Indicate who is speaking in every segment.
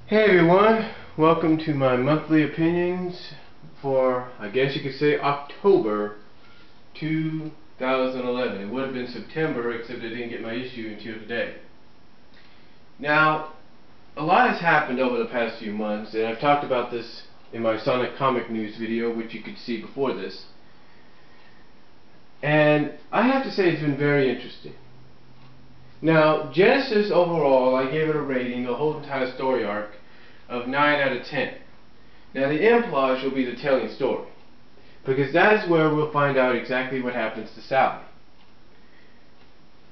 Speaker 1: Hey everyone, welcome to my monthly opinions for, I guess you could say, October 2011. It would have been September, except I didn't get my issue until today. Now, a lot has happened over the past few months, and I've talked about this in my Sonic Comic News video, which you could see before this. And I have to say it's been very interesting. Now, Genesis overall, I gave it a rating, the whole entire story arc, of 9 out of 10. Now the implage will be the telling story, because that is where we'll find out exactly what happens to Sally.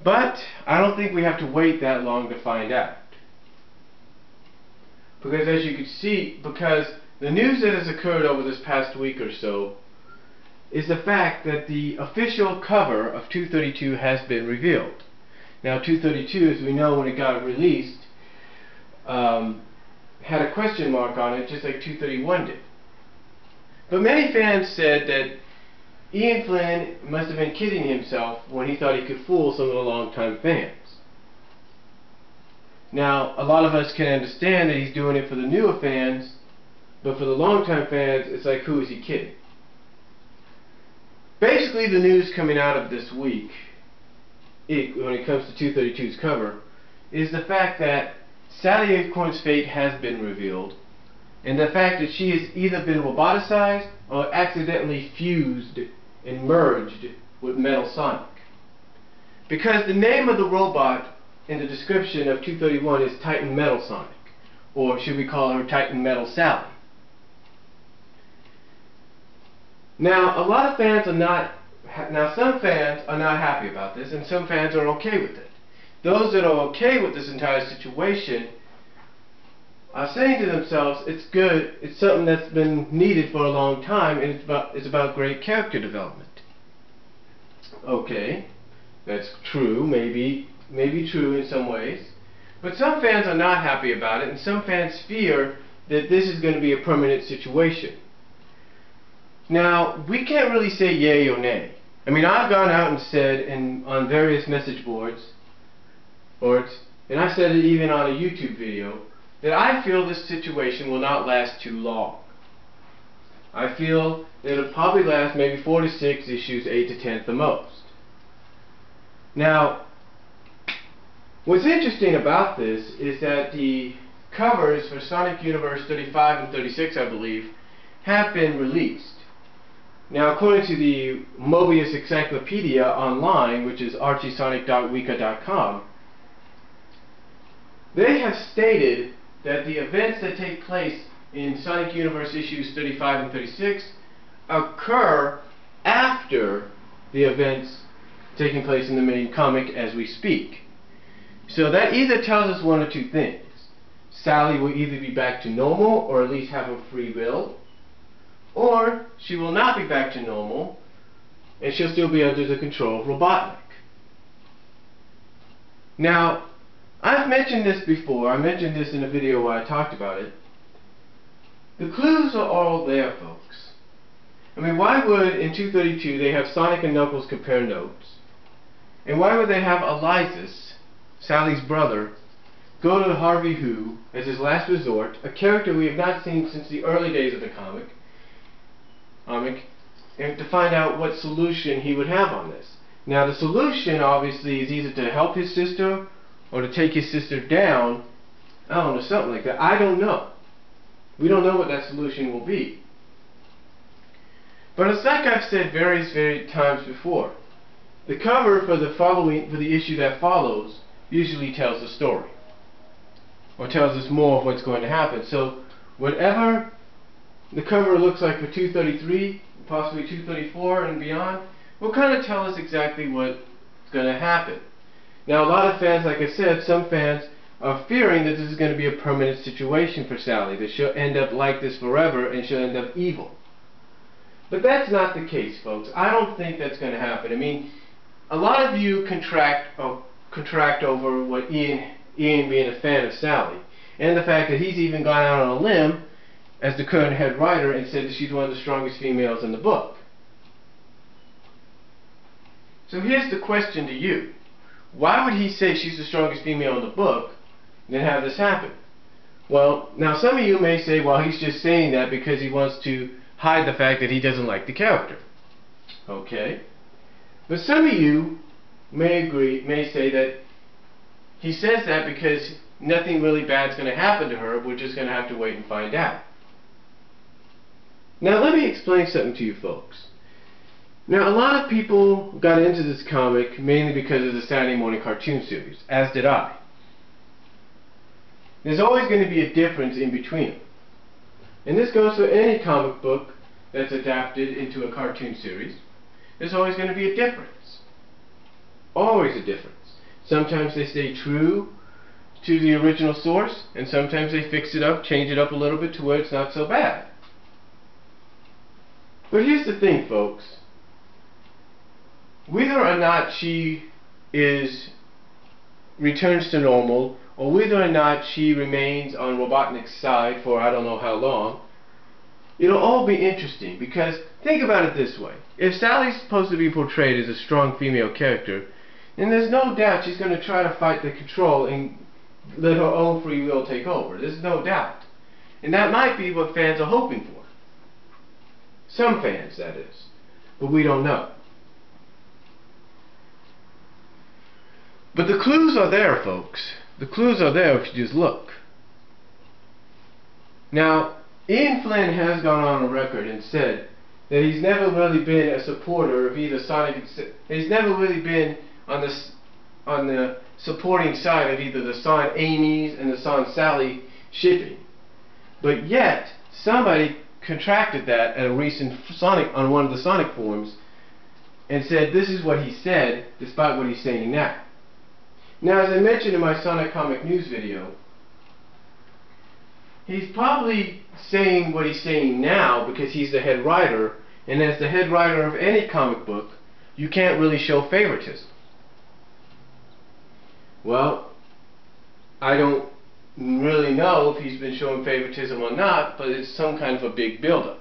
Speaker 1: But I don't think we have to wait that long to find out. Because as you can see, because the news that has occurred over this past week or so is the fact that the official cover of 232 has been revealed. Now 232, as we know, when it got released, had a question mark on it, just like 231 did. But many fans said that Ian Flynn must have been kidding himself when he thought he could fool some of the longtime fans. Now, a lot of us can understand that he's doing it for the newer fans, but for the longtime fans, it's like, who is he kidding? Basically, the news coming out of this week, when it comes to 232's cover, is the fact that Sally Acorn's fate has been revealed, and the fact that she has either been roboticized or accidentally fused and merged with Metal Sonic. Because the name of the robot in the description of 231 is Titan Metal Sonic, or should we call her Titan Metal Sally. Now, a lot of fans are not, some fans are not happy about this, and some fans are okay with it. Those that are okay with this entire situation are saying to themselves, it's good, it's something that's been needed for a long time, and it's about great character development. Okay, that's true, maybe true in some ways, but some fans are not happy about it, and some fans fear that this is going to be a permanent situation. Now, we can't really say yay or nay. I mean, I've gone out and said on various message boards, and I said it even on a YouTube video, that I feel this situation will not last too long. I feel that it'll probably last maybe 4 to 6 issues, 8 to 10 at the most. Now, what's interesting about this is that the covers for Sonic Universe 35 and 36, I believe, have been released. Now, according to the Mobius Encyclopedia online, which is archiesonic.wika.com, they have stated that the events that take place in Sonic Universe issues 35 and 36 occur after the events taking place in the main comic as we speak. So that either tells us one or two things. Sally will either be back to normal, or at least have a free will, or she will not be back to normal, and she'll still be under the control of Robotnik. Now, I've mentioned this before. I mentioned this in a video where I talked about it. The clues are all there, folks. I mean, why would, in 232, they have Sonic and Knuckles compare notes? And why would they have Elizus, Sally's brother, go to Harvey Who as his last resort, a character we have not seen since the early days of the comic, and to find out what solution he would have on this? Now, the solution, obviously, is either to help his sister, or to take his sister down, I don't know, something like that. I don't know. We don't know what that solution will be. But it's like I've said various times before. The cover for the issue that follows usually tells the story, or tells us more of what's going to happen. So whatever the cover looks like for 233, possibly 234 and beyond, will kind of tell us exactly what's going to happen. Now, a lot of fans, like I said, some fans are fearing that this is going to be a permanent situation for Sally, that she'll end up like this forever and she'll end up evil. But that's not the case, folks. I don't think that's going to happen. I mean, a lot of you contract over what Ian being a fan of Sally, and the fact that he's even gone out on a limb as the current head writer and said that she's one of the strongest females in the book. So here's the question to you. Why would he say she's the strongest female in the book, and then have this happen? Well, now some of you may say, well, he's just saying that because he wants to hide the fact that he doesn't like the character. Okay. But some of you may say that he says that because nothing really bad's going to happen to her, we're just going to have to wait and find out. Now let me explain something to you folks. Now a lot of people got into this comic mainly because of the Saturday morning cartoon series, as did I. There's always going to be a difference in between them. And this goes for any comic book that's adapted into a cartoon series. There's always going to be a difference. Always a difference. Sometimes they stay true to the original source, and sometimes they fix it up, change it up a little bit to where it's not so bad. But here's the thing, folks. Whether or not she returns to normal, or whether or not she remains on Robotnik's side for I don't know how long, it'll all be interesting, because think about it this way. If Sally's supposed to be portrayed as a strong female character, then there's no doubt she's going to try to fight the control and let her own free will take over. There's no doubt. And that might be what fans are hoping for. Some fans, that is. But we don't know. But the clues are there, folks. The clues are there if you just look. Now, Ian Flynn has gone on record and said that he's never really been a supporter of either Sonic. He's never really been on the supporting side of either the Son Amy's and the Son Sally shipping. But yet, somebody contracted that at a recent on one of the Sonic forums and said this is what he said, despite what he's saying now. Now, as I mentioned in my Sonic Comic News video, he's probably saying what he's saying now because he's the head writer, and as the head writer of any comic book, you can't really show favoritism. Well, I don't really know if he's been showing favoritism or not, but it's some kind of a big buildup.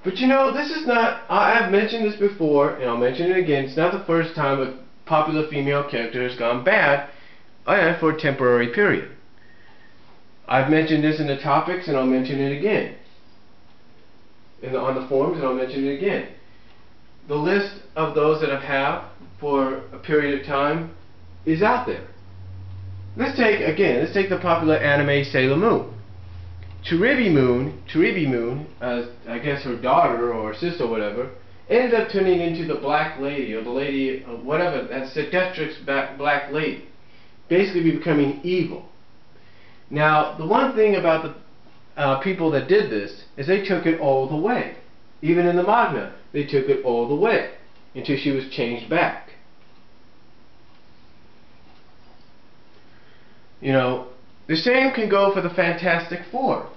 Speaker 1: But you know, this is not, I've mentioned this before, and I'll mention it again, it's not the first time a popular female character has gone bad for a temporary period. I've mentioned this in the topics, and I'll mention it again. On the forums, and I'll mention it again. The list of those that I've had for a period of time is out there. Let's take the popular anime Sailor Moon. Chiribi Moon, I guess her daughter or sister or whatever, ended up turning into the Black Lady, or the lady, whatever, that's Sedestric's Black Lady. Basically becoming evil. Now, the one thing about the people that did this is they took it all the way. Even in the manga, they took it all the way until she was changed back. You know, the same can go for the Fantastic Four.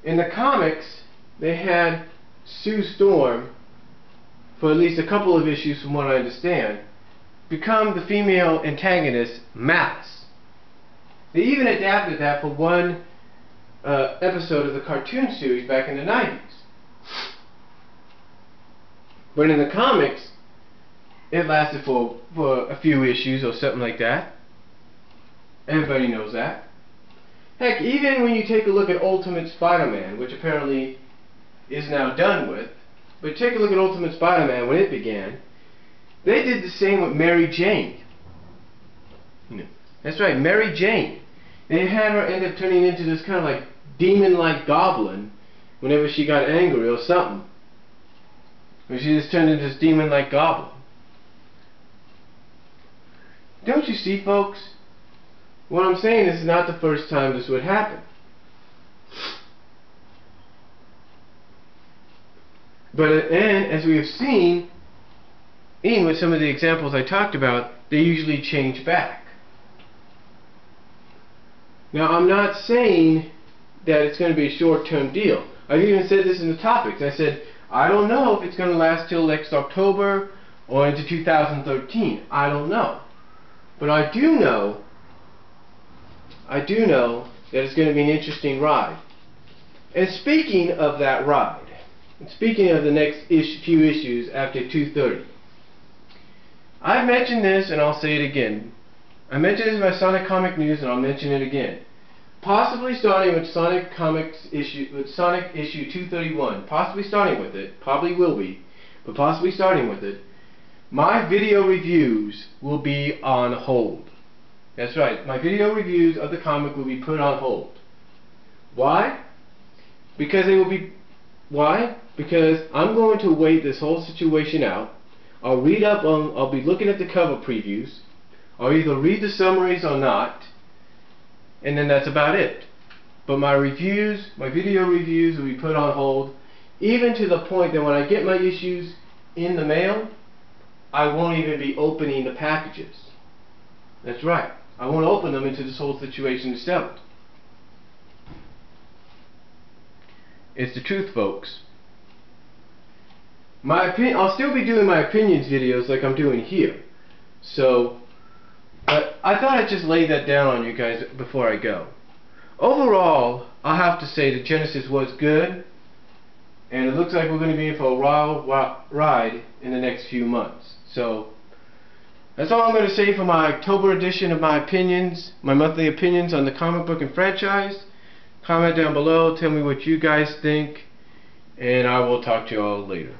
Speaker 1: In the comics, they had Sue Storm, for at least a couple of issues from what I understand, become the female antagonist, Malice. They even adapted that for one episode of the cartoon series back in the 90s. But in the comics, it lasted for a few issues or something like that. Everybody knows that. Heck, even when you take a look at Ultimate Spider-Man, which apparently is now done with, but take a look at Ultimate Spider-Man when it began, they did the same with Mary Jane. That's right, Mary Jane. They had her end up turning into this kind of like demon-like goblin whenever she got angry or something. Or she just turned into this demon-like goblin. Don't you see, folks? What I'm saying is not the first time this would happen. And as we have seen, even with some of the examples I talked about, they usually change back. Now, I'm not saying that it's going to be a short-term deal. I've even said this in the topics. I said, I don't know if it's going to last till next October or into 2013. I don't know. But I do know that it's going to be an interesting ride. And speaking of that ride, and speaking of the next few issues after 230, I've mentioned this and I'll say it again. I mentioned it in my Sonic Comic News and I'll mention it again. possibly starting with Sonic Comics issue, with Sonic issue 231, possibly starting with it, probably will be, but possibly starting with it, my video reviews will be on hold. That's right, my video reviews of the comic will be put on hold. Why? Because I'm going to wait this whole situation out. I'll be looking at the cover previews. I'll either read the summaries or not, and then that's about it. But my video reviews will be put on hold, even to the point that when I get my issues in the mail, I won't even be opening the packages. That's right, I won't open them until this whole situation is settled. It's the truth, folks. I'll still be doing my opinions videos like I'm doing here. So, but I thought I'd just lay that down on you guys before I go. Overall, I have to say that Genesis was good, and it looks like we're going to be in for a wild ride in the next few months. So, that's all I'm going to say for my October edition of my opinions, my monthly opinions on the comic book and franchise. Comment down below, tell me what you guys think, and I will talk to you all later.